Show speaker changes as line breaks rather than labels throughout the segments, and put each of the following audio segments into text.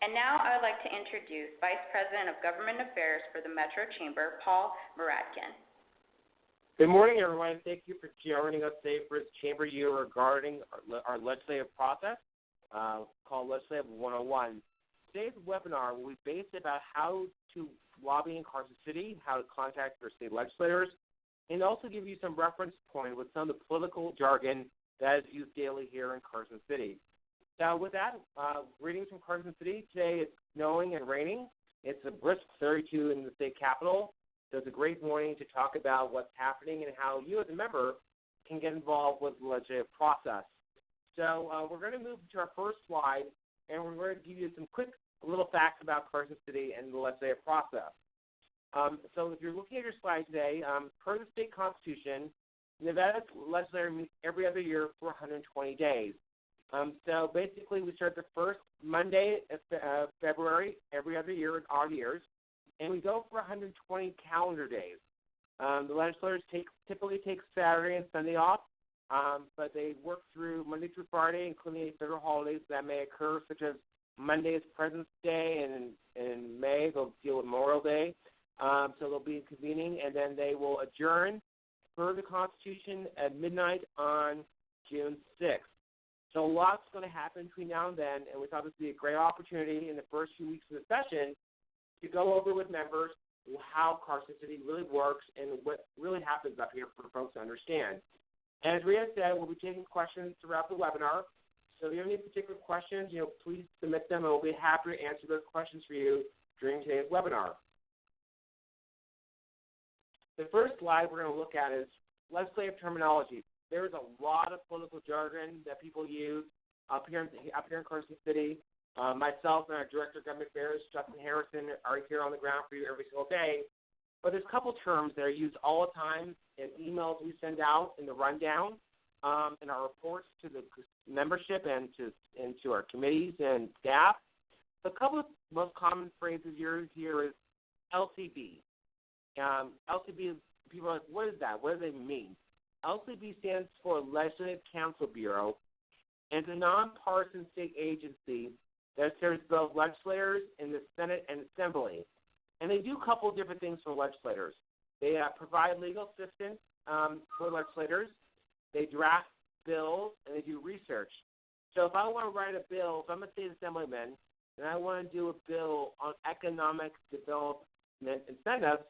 And now I would like to introduce Vice President of Government Affairs for the Metro Chamber, Paul Moradkhan.
Good morning, everyone. Thank you for joining us today for this Chamber year regarding our legislative process called Legislative 101. Today's webinar will be based about how to lobby in Carson City, how to contact your state legislators, and also give you some reference point with some of the political jargon that is used daily here in Carson City. Now, with that, greetings from Carson City. Today it's snowing and raining. It's a brisk 32 in the state capitol. So it's a great morning to talk about what's happening and how you as a member can get involved with the legislative process. So we're going to move to our first slide, and we're going to give you some quick little facts about Carson City and the legislative process. So if you're looking at your slide today, per the state constitution, Nevada's legislature meets every other year for 120 days. So basically we start the first Monday of February every other year in odd years, and we go for 120 calendar days. The legislators typically take Saturday and Sunday off, but they work through Monday through Friday, including any federal holidays that may occur, such as Monday is President's Day, and in May they'll deal with Memorial Day. So they'll be convening, and then they will adjourn per the Constitution at midnight on June 6th. So a lot's going to happen between now and then, and we thought this would be a great opportunity in the first few weeks of the session to go over with members how Carson City really works and what really happens up here for folks to understand. And as Rhea said, we'll be taking questions throughout the webinar. So if you have any particular questions, please submit them, and we'll be happy to answer those questions for you during today's webinar. The first slide we're going to look at is legislative terminology. There's a lot of political jargon that people use up here in Carson City. Myself and our Director of Government Affairs, Justin Harrison, are here on the ground for you every single day. But there's a couple terms that are used all the time in emails we send out, in the rundown, in our reports to the membership and to our committees and staff. The couple of most common phrases used here is LCB. LCB, people are like, what is that? What does it mean? LCB stands for Legislative Council Bureau, and it's a nonpartisan state agency that serves both legislators in the Senate and Assembly. And they do a couple of different things for legislators. They provide legal assistance for legislators. They draft bills, and they do research. So if I want to write a bill, if I'm a state assemblyman, and I want to do a bill on economic development incentives,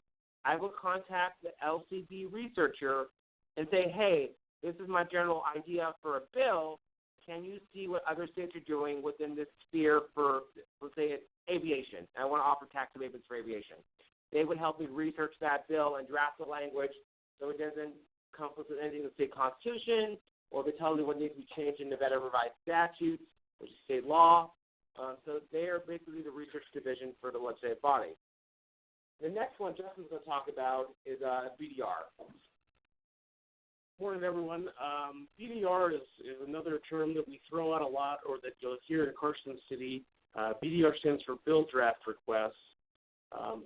I will contact the LCB researcher and say, hey, this is my general idea for a bill. Can you see what other states are doing within this sphere for, let's say, aviation? I want to offer tax abatements for aviation. They would help me research that bill and draft the language so it doesn't conflict with anything in the state constitution, or they tell me what needs to be changed in Nevada revised statutes, which is state law. So they are basically the research division for the legislative body. The next one Justin's going to talk about is BDR.
Morning, everyone. BDR is another term that we throw out a lot, or that you'll hear in Carson City. BDR stands for Bill Draft Requests.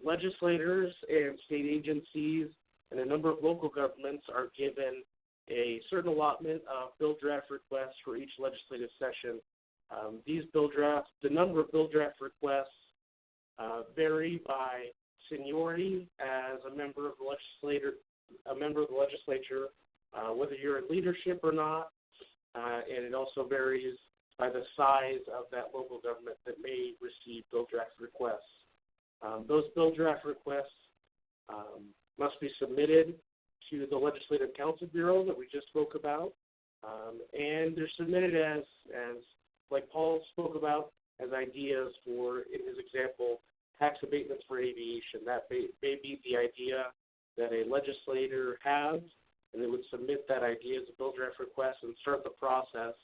Legislators and state agencies and a number of local governments are given a certain allotment of bill draft requests for each legislative session. These bill drafts, the number of bill draft requests vary by seniority as a member of the legislature, whether you're in leadership or not, and it also varies by the size of that local government that may receive bill draft requests. Those bill draft requests must be submitted to the Legislative Council Bureau that we just spoke about, and they're submitted as like Paul spoke about, as ideas for, in his example, tax abatements for aviation. That may be the idea that a legislator has, and they would submit that idea as a bill draft request and start the process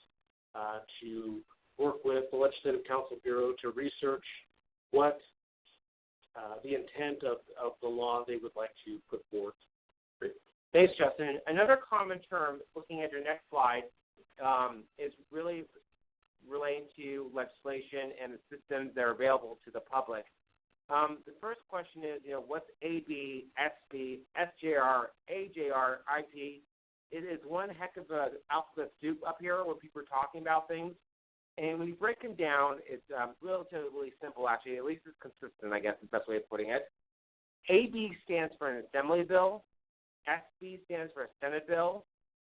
to work with the Legislative Council Bureau to research what the intent of the law they would like to put forth.
Thanks, Justin. Another common term, looking at your next slide, is really relating to legislation and the systems that are available to the public. The first question is, what's AB, SB, SJR, AJR, IP? It is one heck of an alphabet soup up here where people are talking about things. And when you break them down, it's relatively simple, actually. At least it's consistent, I guess, is the best way of putting it. AB stands for an Assembly bill. SB stands for a Senate bill.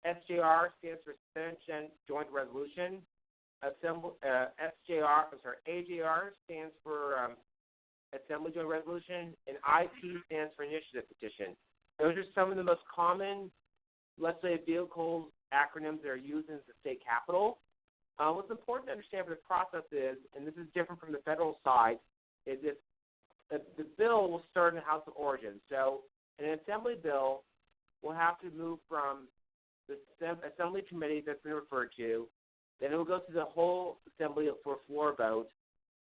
SJR stands for Senate Joint Resolution. AJR stands for Assembly Joint Resolution. And IP stands for Initiative Petition. Those are some of the most common, let's say, vehicle acronyms that are used in the state capitol. What's important to understand for the process is, and this is different from the federal side, is the bill will start in the House of Origin. So an Assembly bill will have to move from the Assembly committee that's been referred to, then it will go to the whole Assembly for a floor vote.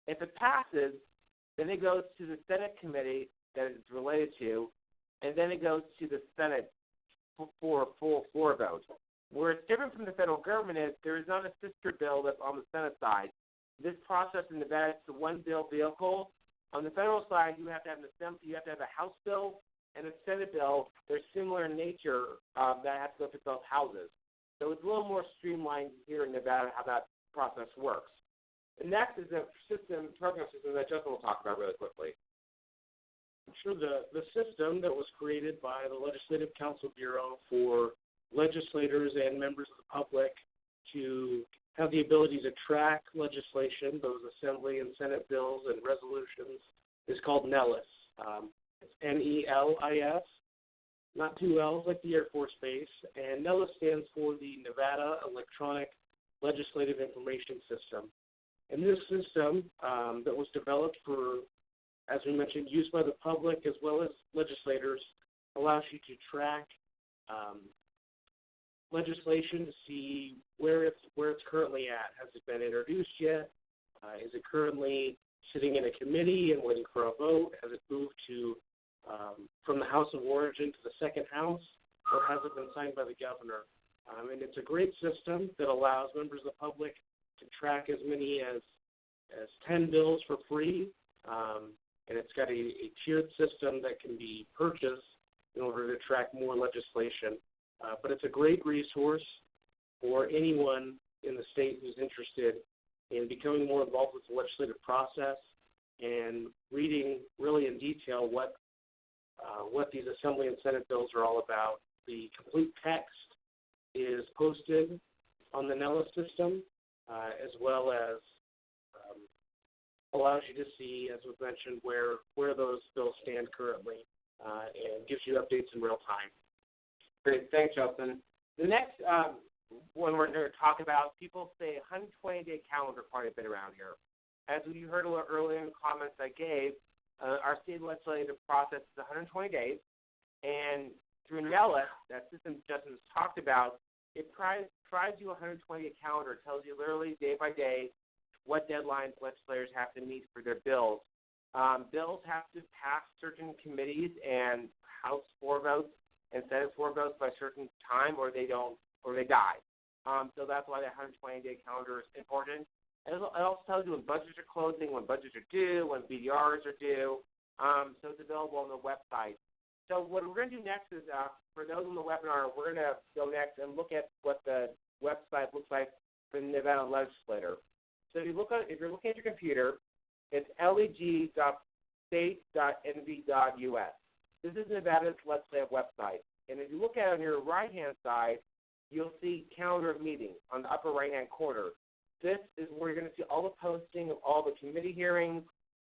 If it passes, then it goes to the Senate committee that it's related to, and then it goes to the Senate for a full floor vote. Where it's different from the federal government is there is not a sister bill that's on the Senate side. This process in Nevada is the one bill vehicle. On the federal side, you have to have a House bill and a Senate bill. They're similar in nature that have to go through both houses. So it's a little more streamlined here in Nevada how that process works. The next is a program system that Justin will talk about really quickly.
Sure. The system that was created by the Legislative Council Bureau for legislators and members of the public to have the ability to track legislation, those Assembly and Senate bills and resolutions, is called NELIS. It's NELIS, not two L's like the Air Force Base. And NELIS stands for the Nevada Electronic Legislative Information System. And this system that was developed for, as we mentioned, use by the public as well as legislators, allows you to track legislation to see where it's currently at. Has it been introduced yet? Is it currently sitting in a committee and waiting for a vote? Has it moved to from the House of Origin to the second house, or has it been signed by the governor? And it's a great system that allows members of the public to track as many as 10 bills for free, and it's got a tiered system that can be purchased in order to track more legislation. But it's a great resource for anyone in the state who's interested in becoming more involved with the legislative process and reading really in detail what these Assembly and Senate bills are all about. The complete text is posted on the NELIS system, as well as allows you to see, as was mentioned, where those bills stand currently, and gives you updates in real time.
Great. Thanks, Justin. The next one we're going to talk about, people say 120-day calendar quite a bit around here. As you heard a little earlier in the comments I gave, our state legislative process is 120 days, and through NELIS, that system Justin talked about, it provides you a 120-day calendar. It tells you literally day by day what deadlines legislators have to meet for their bills. Bills have to pass certain committees and House floor votes and Senate floor votes by a certain time, or they die. So that's why that 120-day calendar is important. It also tells you when budgets are closing, when budgets are due, when BDRs are due. So it's available on the website. So what we're going to do next is, for those in the webinar, we're going to go next and look at what the website looks like for the Nevada legislator. So if you're looking at your computer, it's leg.state.nv.us. This is Nevada's legislative website. And if you look at it on your right-hand side, you'll see calendar of meetings on the upper right-hand corner. This is where you're going to see all the posting of all the committee hearings,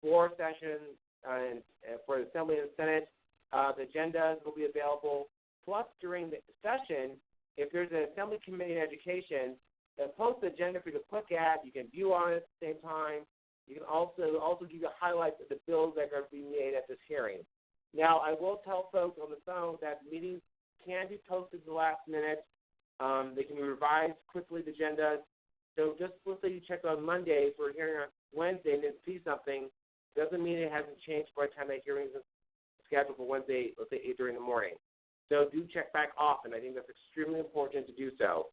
floor sessions, and for the Assembly and Senate. The agendas will be available. Plus, during the session, if there's an Assembly Committee on Education, they'll post the agenda for you to click at. You can view on it at the same time. You can also give you highlights of the bills that are going to be made at this hearing. Now, I will tell folks on the phone that meetings can be posted at the last minute. They can be revised quickly, the agendas. So just let's say you check on Monday for a hearing on Wednesday and didn't see something, doesn't mean it hasn't changed by the time that hearing is scheduled for Wednesday, let's say 8:30 in the morning. So do check back often. I think that's extremely important to do so.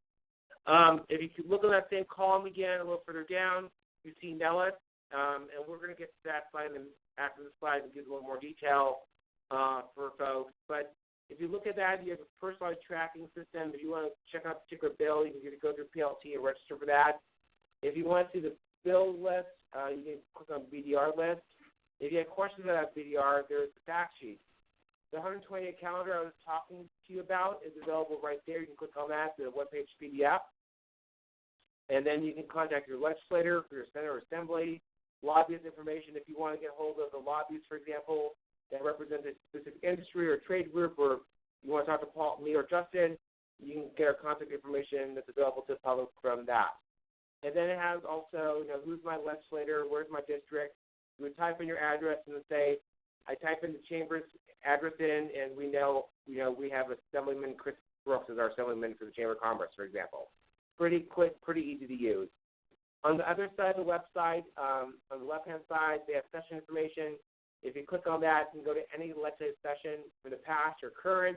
If you could look at that same column again a little further down, you see NELIS, and we're going to get to that slide after the slide and give a little more detail for folks. But if you look at that, you have a personalized tracking system. If you want to check out a particular bill, you can go through PLT and register for that. If you want to see the bill list, you can click on BDR list. If you have questions about BDR, there's the fact sheet. The 120-day calendar I was talking to you about is available right there. You can click on that, the webpage PDF. And then you can contact your legislator for your Senate or Assembly. Lobbyist information, if you want to get hold of the lobbyists, for example, that represent a specific industry or trade group, or you want to talk to Paul, me, or Justin, you can get our contact information that's available to the public from that. And then it has also, who's my legislator, where's my district. You would type in your address and say, I type in the chamber's address in, and we know, we have Assemblyman Chris Brooks as our Assemblyman for the Chamber of Commerce, for example. Pretty quick, pretty easy to use. On the other side of the website, on the left-hand side, they have session information. If you click on that, you can go to any legislative session for the past or current.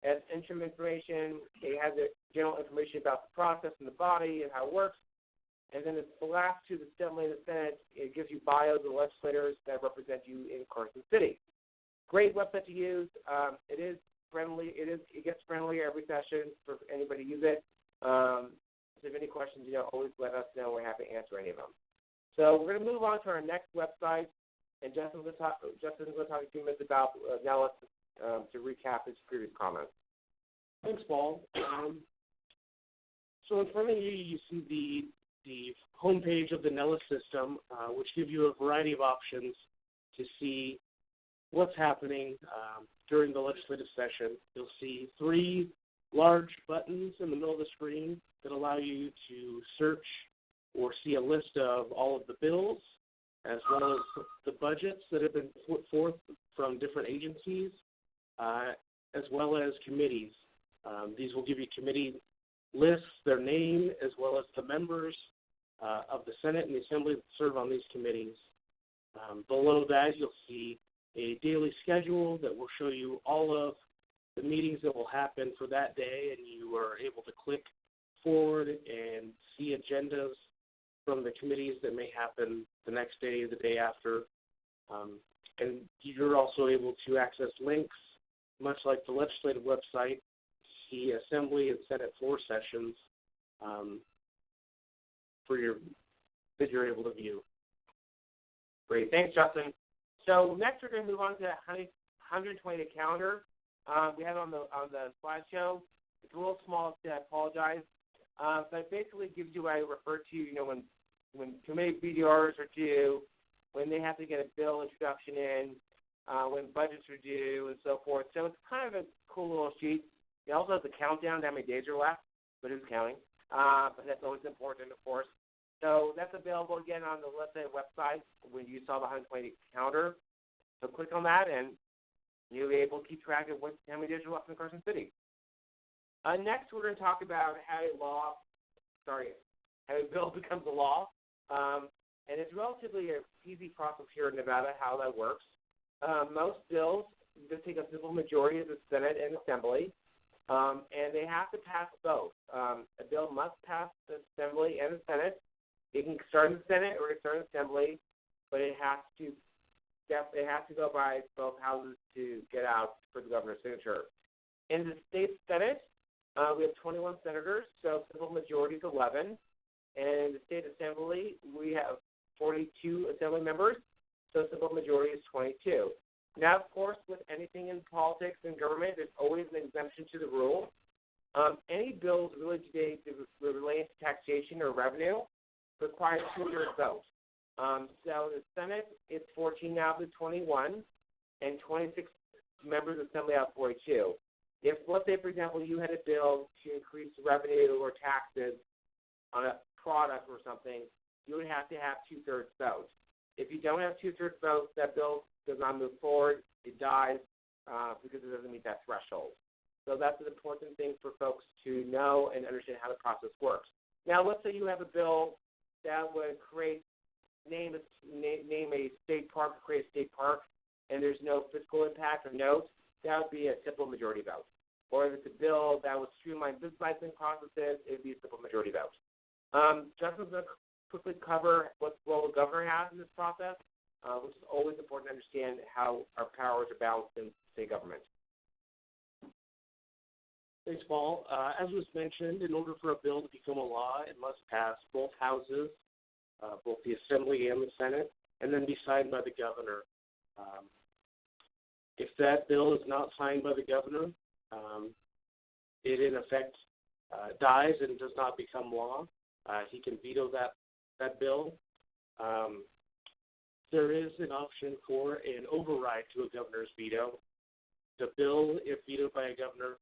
It has interim information. It has the general information about the process and the body and how it works. And then the last two, the Assembly and the Senate, it gives you bios of the legislators that represent you in Carson City. Great website to use. It is friendly. It gets friendlier every session for anybody to use it. So if you have any questions, always let us know. We're happy to answer any of them. So we're going to move on to our next website, and Justin's going to talk a few minutes about now let's to recap his previous comments.
Thanks, Paul. So in front of you, you see the homepage of the Nellis system, which gives you a variety of options to see what's happening during the legislative session. You'll see 3 large buttons in the middle of the screen that allow you to search or see a list of all of the bills, as well as the budgets that have been put forth from different agencies, as well as committees. These will give you committee lists, their name, as well as the members of the Senate and the Assembly that serve on these committees. Below that, you'll see a daily schedule that will show you all of the meetings that will happen for that day, and you are able to click forward and see agendas from the committees that may happen the next day, the day after. And you're also able to access links, much like the legislative website, to see Assembly and Senate floor sessions that you're able to view.
Great. Thanks, Justin. So next we're going to move on to the 120-day calendar. We have it on the slideshow. It's a little small, so I apologize. But it basically gives you what I refer to, when committee BDRs are due, when they have to get a bill introduction in, when budgets are due, and so forth. So it's kind of a cool little sheet. It also has a countdown to how many days are left, but it's counting. But that's always important, of course. So that's available again on the legislative website when you saw the 120-day calendar. So click on that, and you'll be able to keep track of how many days are left in Carson City. Next, we're going to talk about how a bill becomes a law. And it's relatively an easy process here in Nevada how that works. Most bills just take a simple majority of the Senate and Assembly, and they have to pass both. A bill must pass the Assembly and the Senate. It can start in the Senate or it can start in the Assembly, but it has to go by both houses to get out for the governor's signature. In the state Senate, we have 21 senators, so simple majority is 11. And in the state Assembly, we have 42 Assembly members, so simple majority is 22. Now, of course, with anything in politics and government, there's always an exemption to the rule. Any bills really today related to taxation or revenue require 2/3 vote. So the Senate, it's 14 out of the 21, and 26 members of the Assembly out of 42. If, let's say, for example, you had a bill to increase revenue or taxes on a product or something, you would have to have 2/3 vote. If you don't have 2/3 vote, that bill does not move forward. It dies because it doesn't meet that threshold. So that's an important thing for folks to know and understand how the process works. Now, let's say you have a bill that would name a state park, create a state park, and there's no fiscal impact or note. That would be a simple majority vote. Or if it's a bill that would streamline business licensing processes, it would be a simple majority vote. Justin's going to quickly cover what role the governor has in this process, which is always important to understand how our powers are balanced in state government.
Thanks, Paul. As was mentioned, in order for a bill to become a law, it must pass both houses, both the Assembly and the Senate, and then be signed by the governor. If that bill is not signed by the governor, it in effect dies and does not become law. He can veto that bill. There is an option for an override to a governor's veto. The bill, if vetoed by a governor,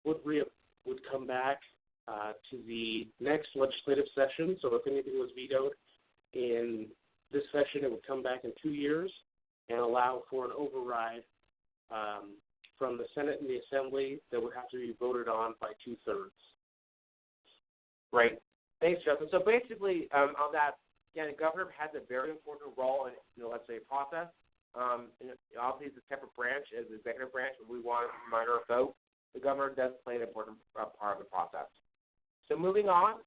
would come back to the next legislative session. So if anything was vetoed in this session, it would come back in 2 years and allow for an override from the Senate and the Assembly that would have to be voted on by 2/3.
Great. Thanks, Justin. So basically, on that, again, the governor has a very important role in the legislative process. And obviously, it's a separate branch as the executive branch, but we want to remind our vote. The governor does play an important part of the process. So moving on,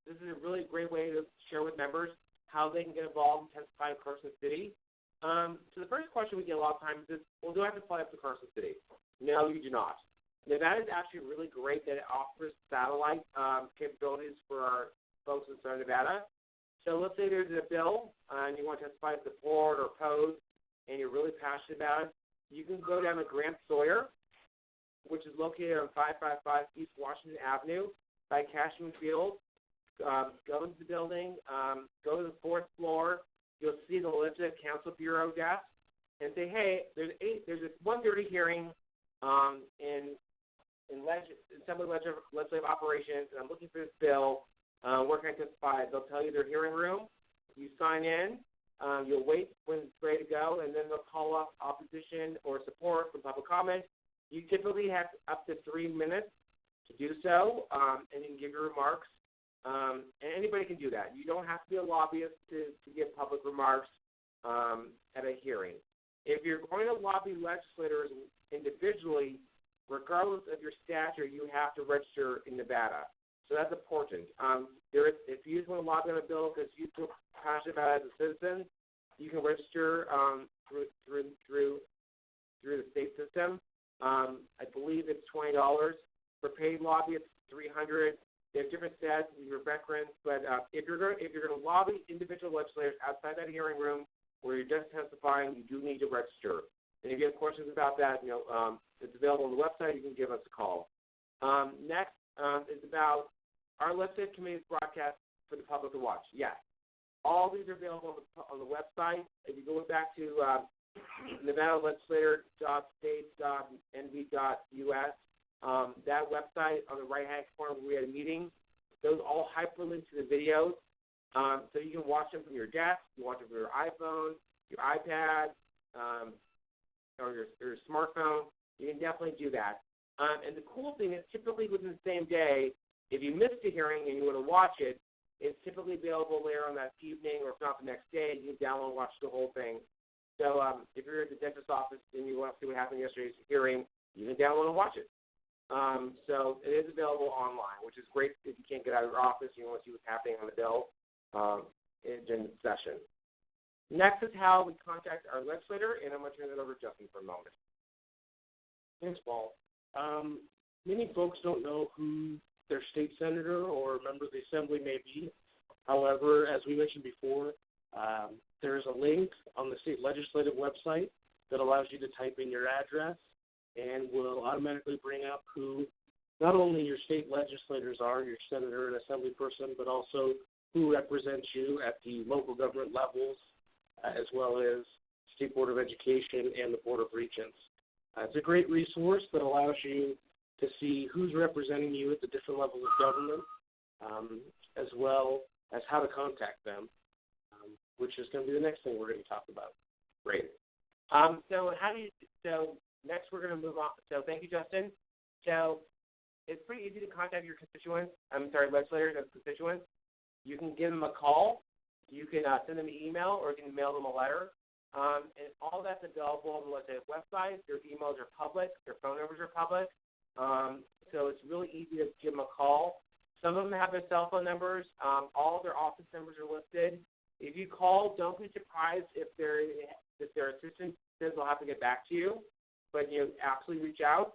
this is a really great way to share with members how they can get involved and testify in Carson City. So the first question we get a lot of times is, well, do I have to fly up to Carson City? No, you do not. Nevada is actually really great that it offers satellite capabilities for our folks in Southern Nevada. So let's say there's a bill and you want to testify in support or oppose, and you're really passionate about it. You can go down to Grant Sawyer, which is located on 555 East Washington Avenue by Cashman Field. Go into the building, go to the 4th floor. You'll see the Legislative Council Bureau desk and say, hey, there's a 1:30 hearing in Assembly Legislative Operations, and I'm looking for this bill. Where can I testify? They'll tell you their hearing room. You sign in. You'll wait when it's ready to go, and then they'll call up opposition or support from public comment. You typically have up to 3 minutes to do so, and you can give your remarks. And anybody can do that. You don't have to be a lobbyist to give public remarks at a hearing. If you're going to lobby legislators individually, regardless of your stature, you have to register in Nevada. So that's important. If you just want to lobby on a bill because you feel passionate about it as a citizen, you can register through the state system. I believe it's $20. For paid lobbyists, $300. They have different stats if you're veterans, but if you're going to lobby individual legislators outside that hearing room where you're just testifying, you do need to register. And if you have questions about that, it's available on the website. You can give us a call. Next is about our legislative committee's broadcast for the public to watch. Yes, all these are available on the website. If you go back to NevadaLegislator.state.nv.us, that website on the right-hand corner where we had a meeting, those all hyperlink to the videos, so you can watch them from your desk, you can watch them from your iPhone, your iPad, or your smartphone. You can definitely do that. And the cool thing is typically within the same day, if you missed a hearing and you want to watch it, it's typically available later on that evening, or if not the next day, you can download and watch the whole thing. So if you're at the dentist's office and you want to see what happened yesterday's hearing, you can download and watch it. So it is available online, which is great if you can't get out of your office and you want to see what's happening on the bill during the session. Next is how we contact our legislator, and I'm going to turn it over to Justin for a moment.
Thanks, Paul. Many folks don't know who their state senator or member of the Assembly may be. However, as we mentioned before, there is a link on the state legislative website that allows you to type in your address and will automatically bring up who not only your state legislators are, your senator and assembly person, but also who represents you at the local government levels, as well as State Board of Education and the Board of Regents. It's a great resource that allows you to see who's representing you at the different levels of government, as well as how to contact them, which is going to be the next thing we're going to talk about.
Great. So next we're going to move on. So thank you, Justin. So it's pretty easy to contact your legislators and constituents. You can give them a call. You can send them an email, or you can mail them a letter. And all that's available on the legislative website. Their emails are public. Their phone numbers are public. So it's really easy to give them a call. Some of them have their cell phone numbers. All of their office numbers are listed. If you call, don't be surprised if their assistant says they'll have to get back to you. But absolutely reach out.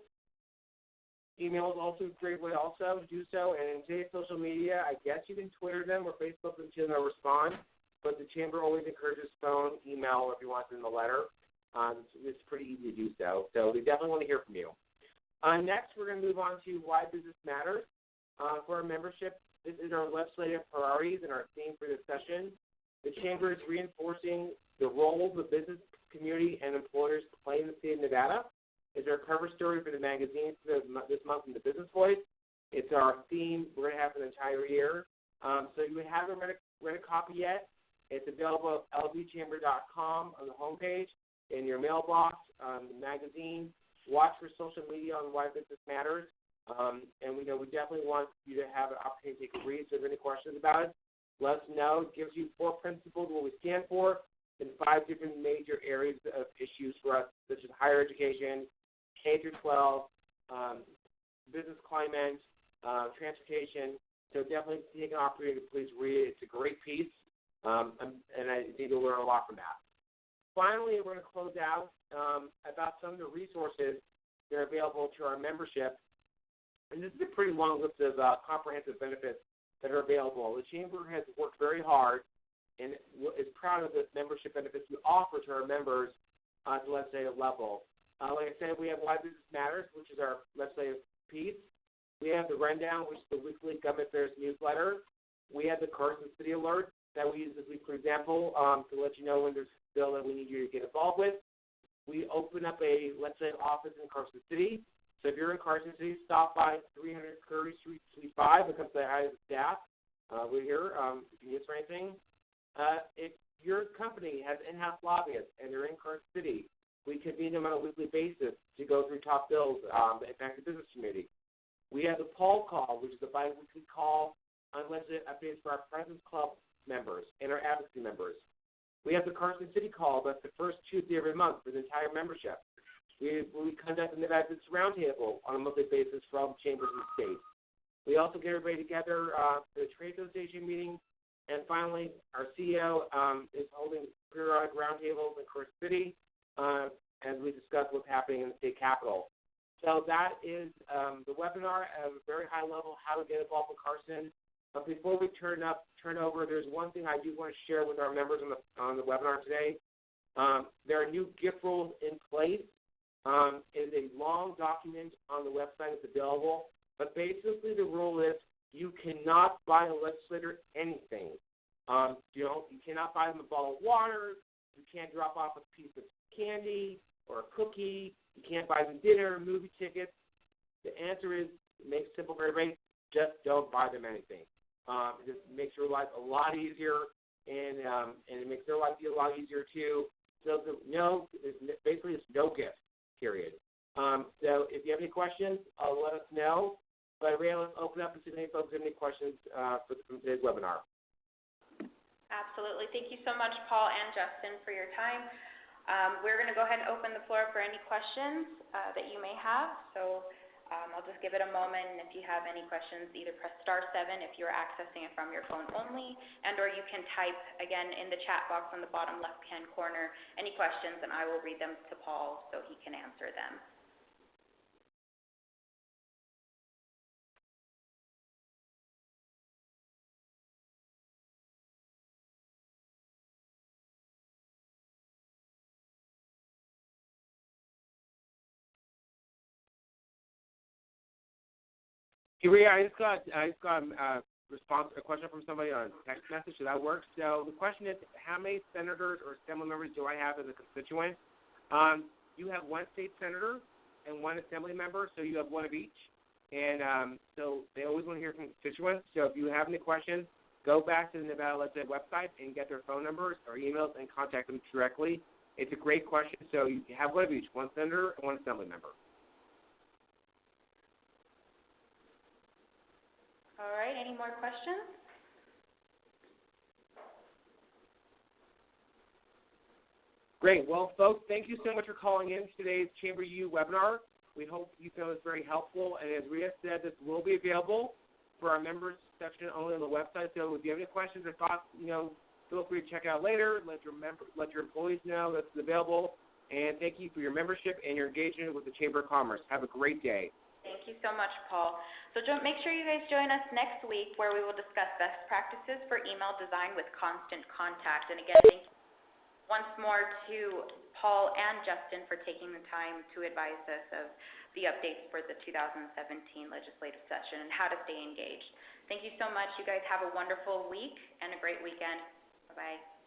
Email is also a great way also to do so. And in today's social media, I guess you can Twitter them or Facebook them to they'll respond. But the Chamber always encourages phone, email, or if you want it in the letter. It's pretty easy to do so. So we definitely want to hear from you. Next, we're going to move on to why business matters. For our membership, this is our legislative priorities and our theme for this session. The Chamber is reinforcing the role the business community and employers play in the state of Nevada. It's our cover story for the magazine this month in the Business Voice. It's our theme we're going to have for the entire year. So if you haven't read a copy yet, it's available at lbchamber.com on the homepage, in your mailbox, the magazine. Watch for social media on why business matters. And we definitely want you to have an opportunity to take a read. So if you have any questions about it, let us know. It gives you 4 principles of what we stand for in 5 different major areas of issues for us, such as higher education, K through 12, business climate, transportation. So definitely take an opportunity to please read it. It's a great piece, and I think you'll learn a lot from that. Finally, we're going to close out about some of the resources that are available to our membership. And this is a pretty long list of comprehensive benefits that are available. The Chamber has worked very hard and is proud of the membership benefits we offer to our members at the legislative level. Like I said, we have Why Business Matters, which is our legislative piece. We have the Rundown, which is the weekly government affairs newsletter. We have the Carson City Alert that we use this week, for example, to let you know when there's a bill that we need you to get involved with. We open up a legislative office in Carson City. So if you're in Carson City, stop by 300 Curry Street, Suite 5, and come say hi to the staff. We're here if you need us for anything. If your company has in-house lobbyists and they're in Carson City, we convene them on a weekly basis to go through top bills that impact the business community. We have the Poll Call, which is a bi-weekly call on legislative updates for our President's Club members and our advocacy members. We have the Carson City Call. That's the first Tuesday every month for the entire membership. We conduct the Nevada Business Roundtable on a monthly basis for all the chambers in the state. We also get everybody together for the Trade Association meeting. And finally, our CEO is holding periodic roundtables in Carson City as we discuss what's happening in the state capitol. So that is the webinar at a very high level, how to get involved with Carson. But before we turn over, there's one thing I do want to share with our members on the webinar today. There are new gift rules in place. It is a long document on the website that's available. But basically the rule is you cannot buy a legislator anything. You cannot buy them a bottle of water. You can't drop off a piece of candy or a cookie. You can't buy them dinner, movie tickets. The answer is, it makes it simple for everybody, just don't buy them anything. It just makes your life a lot easier, and it makes their life a lot easier too. So basically it's no gift, period. So if you have any questions, let us know. But Ray, let's open up and see if any folks have any questions from today's webinar.
Absolutely. Thank you so much, Paul and Justin, for your time. We're going to go ahead and open the floor for any questions that you may have. So I'll just give it a moment, and if you have any questions, either press *7 if you're accessing it from your phone only, or you can type, again, in the chat box on the bottom left-hand corner any questions, and I will read them to Paul so he can answer them.
Ray, I just got a question from somebody on text message, so that works. So the question is, how many senators or assembly members do I have as a constituent? You have one state senator and one assembly member, so you have one of each. And so they always want to hear from constituents. So if you have any questions, go back to the Nevada Legislative website and get their phone numbers or emails and contact them directly. It's a great question. So you have one of each, one senator and one assembly member.
All right, any more questions?
Great. Well, folks, thank you so much for calling in to today's Chamber U webinar. We hope you found this very helpful. And as Rhea said, this will be available for our members section only on the website. So if you have any questions or thoughts, feel free to check it out later. Let your employees know that it's available. And thank you for your membership and your engagement with the Chamber of Commerce. Have a great day.
Thank you so much, Paul. So make sure you guys join us next week where we will discuss best practices for email design with constant contact. And again, thank you once more to Paul and Justin for taking the time to advise us of the updates for the 2017 legislative session and how to stay engaged. Thank you so much. You guys have a wonderful week and a great weekend. Bye-bye.